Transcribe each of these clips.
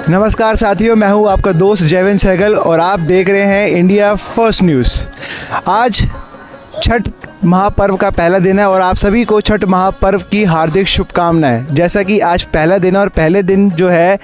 नमस्कार साथियों, मैं हूं आपका दोस्त जयवेंद्र सहगल और आप देख रहे हैं इंडिया फर्स्ट न्यूज़। आज छठ महापर्व का पहला दिन है और आप सभी को छठ महापर्व की हार्दिक शुभकामनाएं। जैसा कि आज पहला दिन है और पहले दिन जो है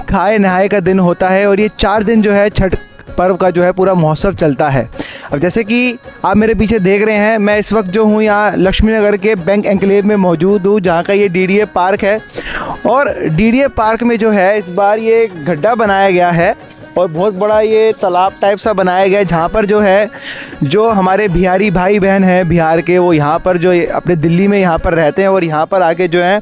खाए नहाए का दिन होता है और ये 4 दिन जो है छठ पर्व का जो है पूरा महोत्सव चलता है। अब जैसे कि आप मेरे पीछे देख रहे हैं, मैं इस वक्त जो हूँ यहाँ लक्ष्मी नगर के बैंक एन्क्लेव में मौजूद हूँ, जहाँ का ये डीडीए पार्क है। और डीडीए पार्क में जो है इस बार ये गड्ढा बनाया गया है और बहुत बड़ा ये तालाब टाइप सा बनाया गया है, जहाँ पर जो है जो हमारे बिहारी भाई बहन हैं बिहार के, वो यहाँ पर जो अपने दिल्ली में यहाँ पर रहते हैं और यहाँ पर आके जो है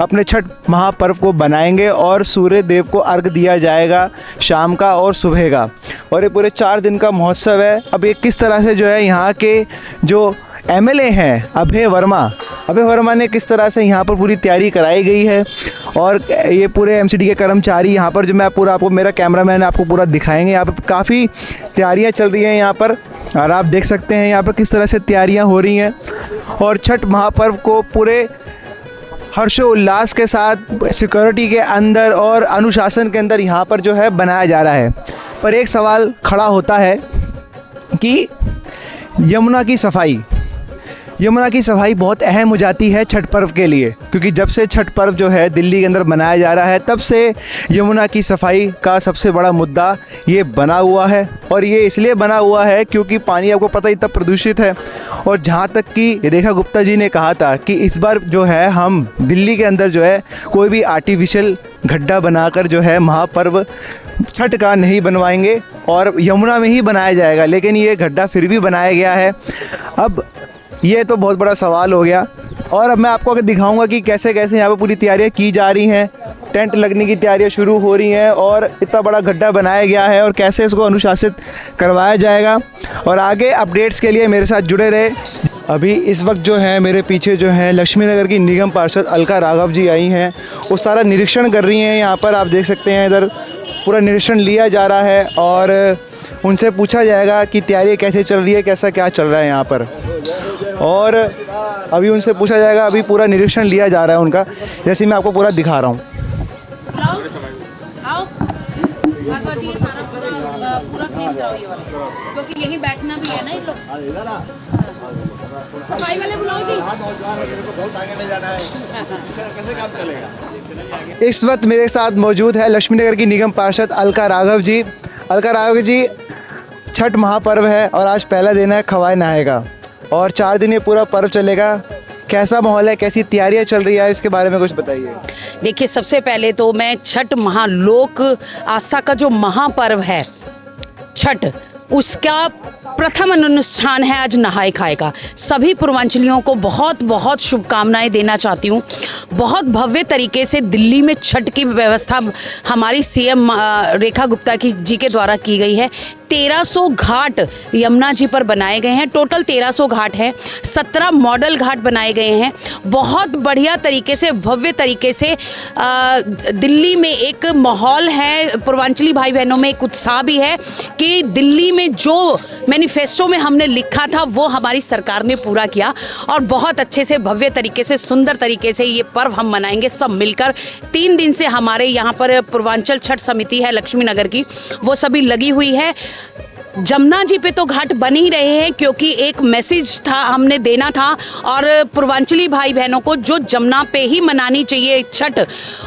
अपने छठ महापर्व को बनाएंगे और सूर्य देव को अर्घ दिया जाएगा शाम का और सुबह का। और ये पूरे 4 दिन का महोत्सव है। अब ये किस तरह से जो है यहाँ के जो एमएलए हैं अभय वर्मा ने किस तरह से यहाँ पर पूरी तैयारी कराई गई है और ये पूरे एमसीडी के कर्मचारी यहाँ पर जो मैं पूरा आपको मेरा कैमरामैन आपको पूरा दिखाएंगे। यहाँ पर काफ़ी तैयारियाँ चल रही हैं यहाँ पर और आप देख सकते हैं यहाँ पर किस तरह से तैयारियाँ हो रही हैं। और छठ महापर्व को पूरे हर्षोल्लास के साथ सिक्योरिटी के अंदर और अनुशासन के अंदर यहाँ पर जो है बनाया जा रहा है। पर एक सवाल खड़ा होता है कि यमुना की सफाई बहुत अहम हो जाती है छठ पर्व के लिए, क्योंकि जब से छठ पर्व जो है दिल्ली के अंदर मनाया जा रहा है तब से यमुना की सफाई का सबसे बड़ा मुद्दा ये बना हुआ है। और ये इसलिए बना हुआ है क्योंकि पानी आपको पता ही इतना प्रदूषित है। और जहाँ तक कि रेखा गुप्ता जी ने कहा था कि इस बार जो है हम दिल्ली के अंदर जो है कोई भी आर्टिफिशियल गड्ढा बनाकर जो है महापर्व छठ का नहीं बनवाएंगे और यमुना में ही बनाया जाएगा, लेकिन ये गड्ढा फिर भी बनाया गया है। अब ये तो बहुत बड़ा सवाल हो गया। और अब मैं आपको अगर दिखाऊंगा कि कैसे कैसे यहाँ पर पूरी तैयारियाँ की जा रही हैं, टेंट लगने की तैयारियाँ शुरू हो रही हैं और इतना बड़ा गड्ढा बनाया गया है और कैसे इसको अनुशासित करवाया जाएगा। और आगे अपडेट्स के लिए मेरे साथ जुड़े रहे। अभी इस वक्त जो है मेरे पीछे जो है लक्ष्मी नगर की निगम पार्षद अलका राघव जी आई हैं, वो सारा निरीक्षण कर रही हैं। यहाँ पर आप देख सकते हैं इधर पूरा निरीक्षण लिया जा रहा है और उनसे पूछा जाएगा कि तैयारी कैसे चल रही है, कैसा क्या चल रहा है यहाँ पर। और अभी उनसे पूछा जाएगा, अभी पूरा निरीक्षण लिया जा रहा है उनका, जैसे मैं आपको पूरा दिखा रहा हूँ। क्योंकि यहीं बैठना भी है ना, सफाई वाले बुलाओ जी। कैसे काम चलेगा। इस वक्त मेरे साथ मौजूद है लक्ष्मी नगर की निगम पार्षद अलका राघव जी। अलका राघव जी, छठ महापर्व है और आज पहला दिन है खवाए नहाए का और 4 दिन ये पूरा पर्व चलेगा। कैसा माहौल है, कैसी तैयारियां चल रही है, इसके बारे में कुछ बताइए। देखिए, सबसे पहले तो मैं छठ महालोक आस्था का जो महापर्व है छठ, उसका प्रथम अनुष्ठान है आज नहाए खाए का। सभी पूर्वांचलियों को बहुत बहुत शुभकामनाएं देना चाहती हूँ। बहुत भव्य तरीके से दिल्ली में छठ की व्यवस्था हमारी सीएम रेखा गुप्ता जी के द्वारा की गई है। 1300 घाट यमुना जी पर बनाए गए हैं। टोटल 1300 घाट हैं। 17 मॉडल घाट बनाए गए हैं। बहुत बढ़िया तरीके से, भव्य तरीके से दिल्ली में एक माहौल है। पूर्वांचली भाई बहनों में एक उत्साह भी है कि दिल्ली में जो मैनिफेस्टो में हमने लिखा था वो हमारी सरकार ने पूरा किया और बहुत अच्छे से, भव्य तरीके से, सुंदर तरीके से ये पर्व हम मनाएंगे सब मिलकर। 3 दिन से हमारे यहाँ पर पूर्वांचल छठ समिति है लक्ष्मी नगर की, वो सभी लगी हुई है। जमुना जी पे तो घाट बन ही रहे हैं क्योंकि एक मैसेज था, हमने देना था और पूर्वांचली भाई बहनों को जो जमुना पे ही मनानी चाहिए छठ,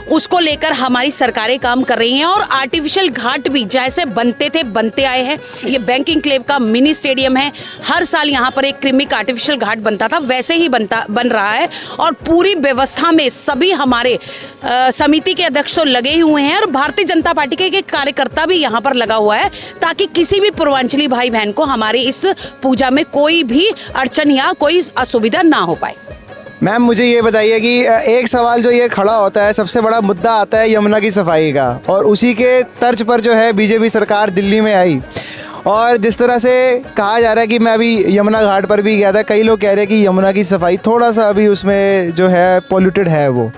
उसको लेकर हमारी सरकारें काम कर रही हैं। और आर्टिफिशियल घाट भी जैसे बनते थे बनते आए हैं। ये बैंक एन्क्लेव का मिनी स्टेडियम है। हर साल यहाँ पर एक कृमिक आर्टिफिशियल घाट बनता था, वैसे ही बन रहा है। और पूरी व्यवस्था में सभी हमारे समिति के अध्यक्ष तो लगे ही हुए हैं और भारतीय जनता पार्टी के एक कार्यकर्ता भी यहाँ पर लगा हुआ है, ताकि किसी भी पूर्वांचली भाई बहन को हमारी इस पूजा में कोई भी अड़चन या कोई असुविधा ना हो पाए। मैम, मुझे ये बताइए कि एक सवाल जो ये खड़ा होता है, सबसे बड़ा मुद्दा आता है यमुना की सफाई का, और उसी के तर्ज पर जो है बीजेपी सरकार दिल्ली में आई और जिस तरह से कहा जा रहा है कि मैं अभी यमुना घाट पर भी गया था, कई लोग कह रहे हैं कि यमुना की सफाई थोड़ा सा अभी उसमें जो है पॉल्यूटेड है वो।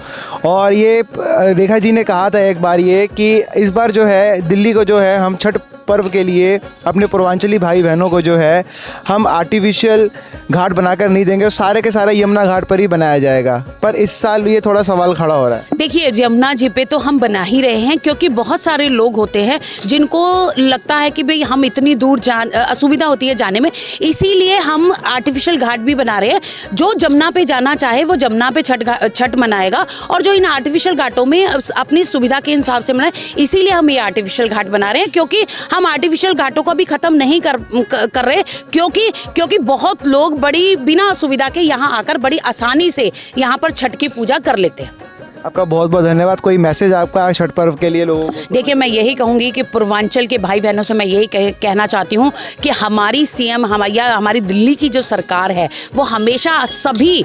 और ये रेखा जी ने कहा था एक बार ये कि इस बार जो है दिल्ली को जो है हम छठ पर्व के लिए अपने पूर्वांचली भाई बहनों को जो है हम आर्टिफिशियल घाट बनाकर नहीं देंगे, सारे के सारा यमुना घाट पर ही बनाया जाएगा। पर इस साल ये थोड़ा सवाल खड़ा हो रहा है। देखिए, यमुना जी पे तो हम बना ही रहे हैं, क्योंकि बहुत सारे लोग होते हैं जिनको लगता है कि भाई हम इतनी दूर असुविधा होती है जाने में, इसीलिए हम आर्टिफिशियल घाट भी बना रहे हैं। जो जमुना पे जाना चाहे वो जमुना पे छठ मनाएगा, और जो इन आर्टिफिशियल घाटों में अपनी सुविधा के हिसाब से मनाए, इसीलिए हम ये आर्टिफिशियल घाट बना रहे हैं। क्योंकि हम आर्टिफिशियल घाटों को भी खत्म नहीं कर रहे, क्योंकि बहुत लोग बड़ी बिना असुविधा के यहाँ आकर बड़ी आसानी से यहाँ पर छठ की पूजा कर लेते हैं। आपका बहुत बहुत धन्यवाद। कोई मैसेज आपका छठ पर्व के लिए लोगों को? देखिए, मैं यही कहूँगी कि पूर्वांचल के भाई बहनों से मैं यही कहना चाहती हूँ कि हमारी सीएम हमारी दिल्ली की जो सरकार है वो हमेशा सभी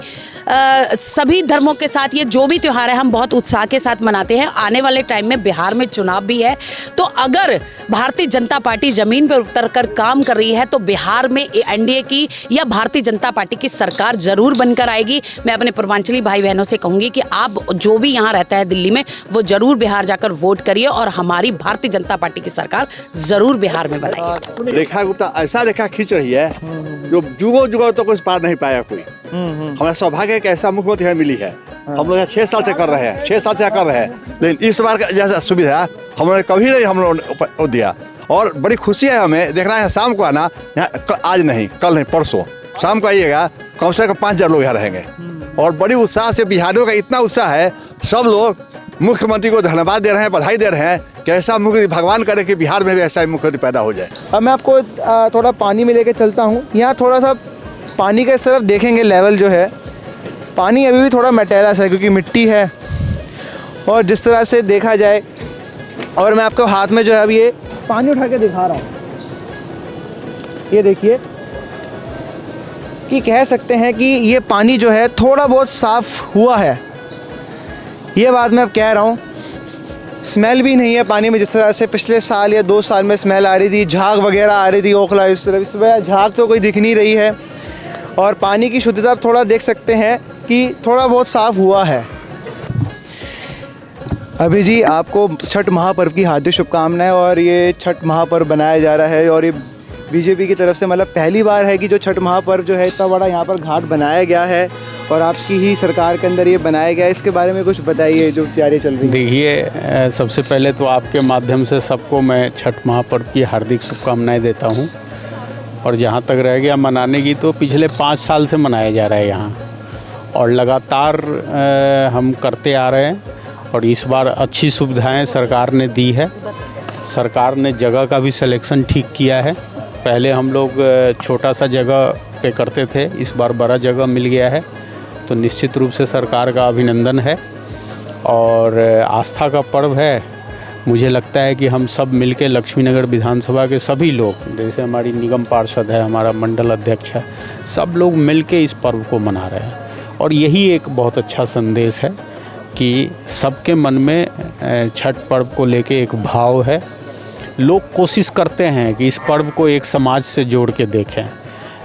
धर्मों के साथ ये जो भी त्यौहार है हम बहुत उत्साह के साथ मनाते हैं। आने वाले टाइम में बिहार में चुनाव भी है, तो अगर भारतीय जनता पार्टी जमीन पर उतर कर काम कर रही है तो बिहार में एनडीए की या भारतीय जनता पार्टी की सरकार जरूर बनकर आएगी। मैं अपने पूर्वांचली भाई बहनों से कहूँगी कि आप जो भी यहाँ रहता है दिल्ली में वो जरूर बिहार जाकर वोट करिए और हमारी भारतीय जनता पार्टी की सरकार जरूर बिहार में बनाइए। रेखा गुप्ता ऐसा रेखा खींच रही है जो जुगों जुगों तो कुछ पार नहीं पाया कोई। हमारा सौभाग्य है कि ऐसा मुख्यमंत्री मिली है। हम लोग 6 साल से कर रहे हैं, 6 साल से कर रहे हैं, लेकिन इस बार का जैसा सुविधा हम लोग कभी नहीं हम लोग दिया। और बड़ी खुशी है हमें देख रहा है शाम को आना, आज नहीं कल नहीं परसों शाम को आइएगा, कम से कम 5000 लोग यहाँ रहेंगे। और बड़ी उत्साह से बिहारियों का इतना उत्साह है, सब लोग मुख्यमंत्री को धन्यवाद दे रहे हैं, बधाई दे रहे हैं कि ऐसा मुख्यमंत्री भगवान करे कि बिहार में भी ऐसा मुख्यमंत्री पैदा हो जाए। अब मैं आपको थोड़ा पानी में लेके चलता हूँ। यहाँ थोड़ा सा पानी का इस तरफ देखेंगे, लेवल जो है पानी अभी भी थोड़ा मेटेलस है क्योंकि मिट्टी है। और जिस तरह से देखा जाए, और मैं आपको हाथ में जो है अभी ये पानी उठा के दिखा रहा हूँ, ये देखिए कि कह सकते हैं कि ये पानी जो है थोड़ा बहुत साफ़ हुआ है। ये बात मैं अब कह रहा हूँ। स्मेल भी नहीं है पानी में जिस तरह से पिछले साल या 2 साल में स्मेल आ रही थी, झाग वगैरह आ रही थी, ओखला इस तरह झाग तो कोई दिख नहीं रही है। और पानी की शुद्धता आप थोड़ा देख सकते हैं कि थोड़ा बहुत साफ़ हुआ है। अभी जी आपको छठ महापर्व की हार्दिक शुभकामनाएं। और ये छठ महापर्व बनाया जा रहा है और ये बीजेपी की तरफ से मतलब पहली बार है कि जो छठ महापर्व जो है इतना बड़ा यहाँ पर घाट बनाया गया है और आपकी ही सरकार के अंदर ये बनाया गया है। इसके बारे में कुछ बताइए जो तैयारी चल रही है। देखिए, सबसे पहले तो आपके माध्यम से सबको मैं छठ महापर्व की हार्दिक शुभकामनाएं देता हूं। और जहां तक रह गया मनाने की, तो पिछले 5 साल से मनाया जा रहा है यहाँ, और लगातार हम करते आ रहे हैं। और इस बार अच्छी सुविधाएं सरकार ने दी है। सरकार ने जगह का भी सिलेक्शन ठीक किया है। पहले हम लोग छोटा सा जगह पे करते थे, इस बार बड़ा जगह मिल गया है, तो निश्चित रूप से सरकार का अभिनंदन है। और आस्था का पर्व है। मुझे लगता है कि हम सब मिलके लक्ष्मीनगर विधानसभा के सभी लोग, जैसे हमारी निगम पार्षद है, हमारा मंडल अध्यक्ष है, सब लोग मिलके इस पर्व को मना रहे हैं। और यही एक बहुत अच्छा संदेश है कि सबके मन में छठ पर्व को लेके एक भाव है। लोग कोशिश करते हैं कि इस पर्व को एक समाज से जोड़ के देखें,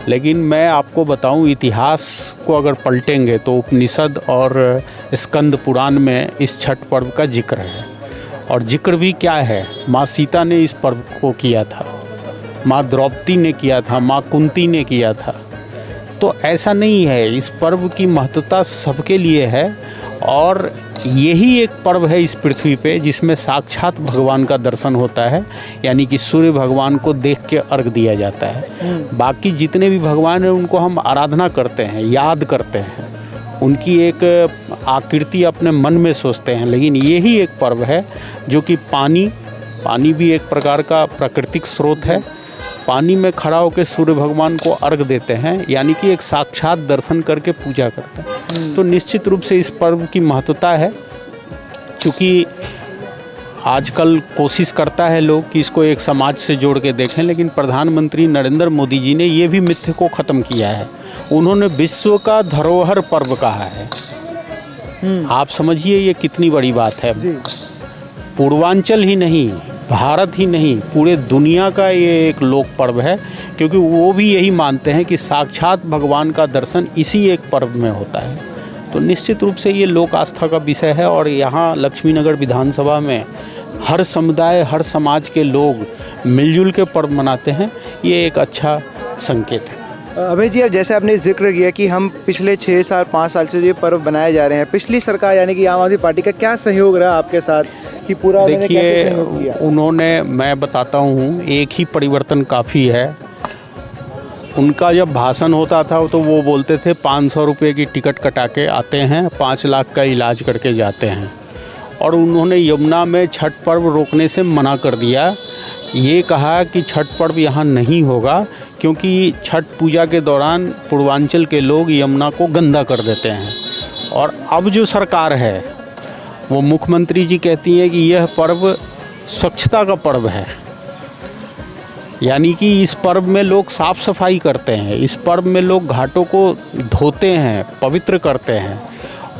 लेकिन मैं आपको बताऊं, इतिहास को अगर पलटेंगे तो उपनिषद और स्कंद पुराण में इस छठ पर्व का जिक्र है। और जिक्र भी क्या है, माँ सीता ने इस पर्व को किया था, माँ द्रौपदी ने किया था, माँ कुंती ने किया था। तो ऐसा नहीं है, इस पर्व की महत्वता सबके लिए है। और यही एक पर्व है इस पृथ्वी पे जिसमें साक्षात भगवान का दर्शन होता है, यानी कि सूर्य भगवान को देख के अर्घ दिया जाता है। बाकी जितने भी भगवान हैं उनको हम आराधना करते हैं, याद करते हैं, उनकी एक आकृति अपने मन में सोचते हैं। लेकिन यही एक पर्व है जो कि पानी भी एक प्रकार का प्राकृतिक स्रोत है। पानी में खड़ा होकर सूर्य भगवान को अर्घ देते हैं, यानी कि एक साक्षात दर्शन करके पूजा करते हैं। तो निश्चित रूप से इस पर्व की महत्वता है। चूँकि आजकल कोशिश करता है लोग कि इसको एक समाज से जोड़ के देखें, लेकिन प्रधानमंत्री नरेंद्र मोदी जी ने ये भी मिथ्य को ख़त्म किया है। उन्होंने विश्व का धरोहर पर्व कहा है। आप समझिए ये कितनी बड़ी बात है। पूर्वांचल ही नहीं, भारत ही नहीं पूरे दुनिया का ये एक लोक पर्व है, क्योंकि वो भी यही मानते हैं कि साक्षात भगवान का दर्शन इसी एक पर्व में होता है। तो निश्चित रूप से ये लोक आस्था का विषय है और यहाँ लक्ष्मीनगर विधानसभा में हर समुदाय हर समाज के लोग मिलजुल के पर्व मनाते हैं, ये एक अच्छा संकेत है। अभय जी, अब जैसे आपने जिक्र किया कि हम पिछले 6 साल 5 साल से ये पर्व बनाए जा रहे हैं, पिछली सरकार यानी कि आम आदमी पार्टी का क्या सहयोग रहा आपके साथ कि पूरा उन्होंने कैसे देखिए सहयोग किया? उन्होंने, मैं बताता हूँ, एक ही परिवर्तन काफ़ी है। उनका जब भाषण होता था तो वो बोलते थे 500 रुपये की टिकट कटा के आते हैं, 5 लाख का इलाज करके जाते हैं। और उन्होंने यमुना में छठ पर्व रोकने से मना कर दिया, ये कहा कि छठ पर्व यहाँ नहीं होगा क्योंकि छठ पूजा के दौरान पूर्वांचल के लोग यमुना को गंदा कर देते हैं। और अब जो सरकार है वो मुख्यमंत्री जी कहती हैं कि यह पर्व स्वच्छता का पर्व है, यानी कि इस पर्व में लोग साफ़ सफाई करते हैं, इस पर्व में लोग घाटों को धोते हैं, पवित्र करते हैं।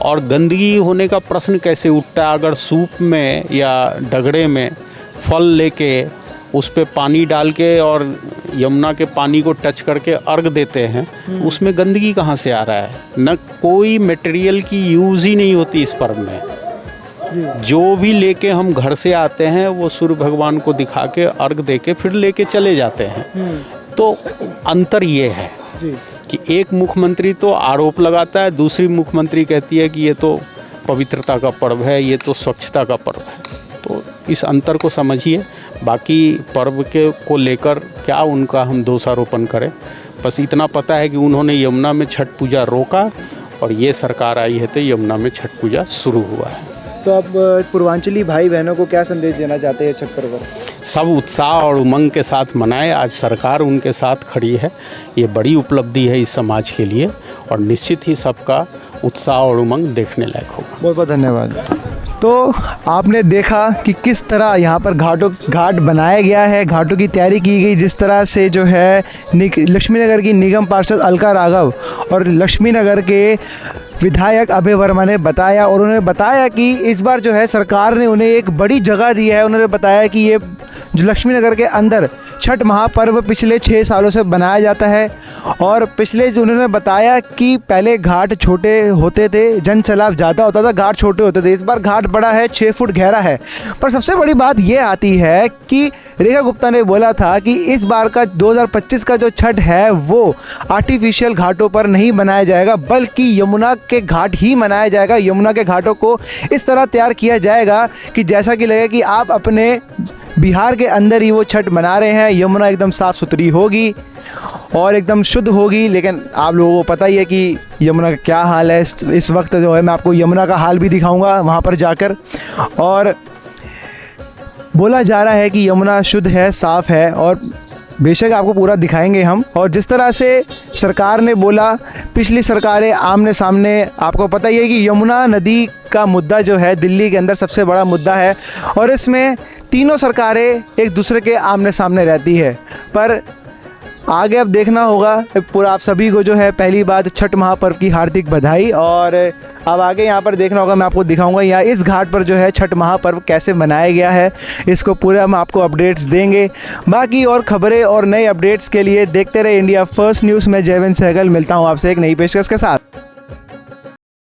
और गंदगी होने का प्रश्न कैसे उठता है अगर सूप में या डगड़े में फल लेके उस पे पानी डाल के और यमुना के पानी को टच करके अर्घ देते हैं, उसमें गंदगी कहाँ से आ रहा है? न कोई मटेरियल की यूज़ ही नहीं होती इस पर्व में। जो भी लेके हम घर से आते हैं वो सूर्य भगवान को दिखा के अर्घ दे के फिर लेके चले जाते हैं। तो अंतर ये है कि एक मुख्यमंत्री तो आरोप लगाता है, दूसरी मुख्यमंत्री कहती है कि ये तो पवित्रता का पर्व है, ये तो स्वच्छता का पर्व है। तो इस अंतर को समझिए, बाकी पर्व के को लेकर क्या उनका हम दोषारोपण करें। बस इतना पता है कि उन्होंने यमुना में छठ पूजा रोका और ये सरकार आई है तो यमुना में छठ पूजा शुरू हुआ है। तो आप पूर्वांचली भाई बहनों को क्या संदेश देना चाहते हैं छठ पर्व? सब उत्साह और उमंग के साथ मनाएं, आज सरकार उनके साथ खड़ी है, ये बड़ी उपलब्धि है इस समाज के लिए और निश्चित ही सबका उत्साह और उमंग देखने लायक होगा। बहुत बहुत धन्यवाद। तो आपने देखा कि किस तरह यहाँ पर घाट बनाया गया है, घाटों की तैयारी की गई, जिस तरह से जो है लक्ष्मीनगर की निगम पार्षद अलका राघव और लक्ष्मीनगर के विधायक अभय वर्मा ने बताया। और उन्होंने बताया कि इस बार जो है सरकार ने उन्हें एक बड़ी जगह दी है। उन्होंने बताया कि ये जो लक्ष्मीनगर के अंदर छठ महापर्व पिछले 6 सालों से बनाया जाता है और पिछले जो उन्होंने बताया कि पहले घाट छोटे होते थे, जन सैलाब ज़्यादा होता था, घाट छोटे होते थे। इस बार घाट बड़ा है, 6 फुट गहरा है। पर सबसे बड़ी बात ये आती है कि रेखा गुप्ता ने बोला था कि इस बार का 2025 का जो छठ है वो आर्टिफिशियल घाटों पर नहीं बनाया जाएगा, बल्कि यमुना के घाट ही मनाया जाएगा। यमुना के घाटों को इस तरह तैयार किया जाएगा कि जैसा कि लगे कि आप अपने बिहार के अंदर ही वो छठ मना रहे हैं। यमुना एकदम साफ़ सुथरी होगी और एकदम शुद्ध होगी। लेकिन आप लोगों को पता ही है कि यमुना का क्या हाल है इस वक्त। जो है मैं आपको यमुना का हाल भी दिखाऊंगा वहाँ पर जाकर। और बोला जा रहा है कि यमुना शुद्ध है, साफ़ है और बेशक आपको पूरा दिखाएंगे हम। और जिस तरह से सरकार ने बोला, पिछली सरकारें आमने सामने, आपको पता ही है कि यमुना नदी का मुद्दा जो है दिल्ली के अंदर सबसे बड़ा मुद्दा है और इसमें तीनों सरकारें एक दूसरे के आमने सामने रहती है। पर आगे अब देखना होगा। पूरा आप सभी को जो है पहली बात छठ महापर्व की हार्दिक बधाई। और अब आगे यहाँ पर देखना होगा, मैं आपको दिखाऊंगा यहाँ इस घाट पर जो है छठ महापर्व कैसे मनाया गया है, इसको पूरा हम आपको अपडेट्स देंगे। बाकी और खबरें और नए अपडेट्स के लिए देखते रहे इंडिया फर्स्ट न्यूज़ में। जयवंत सहगल मिलता हूँ आपसे एक नई पेशकश के साथ।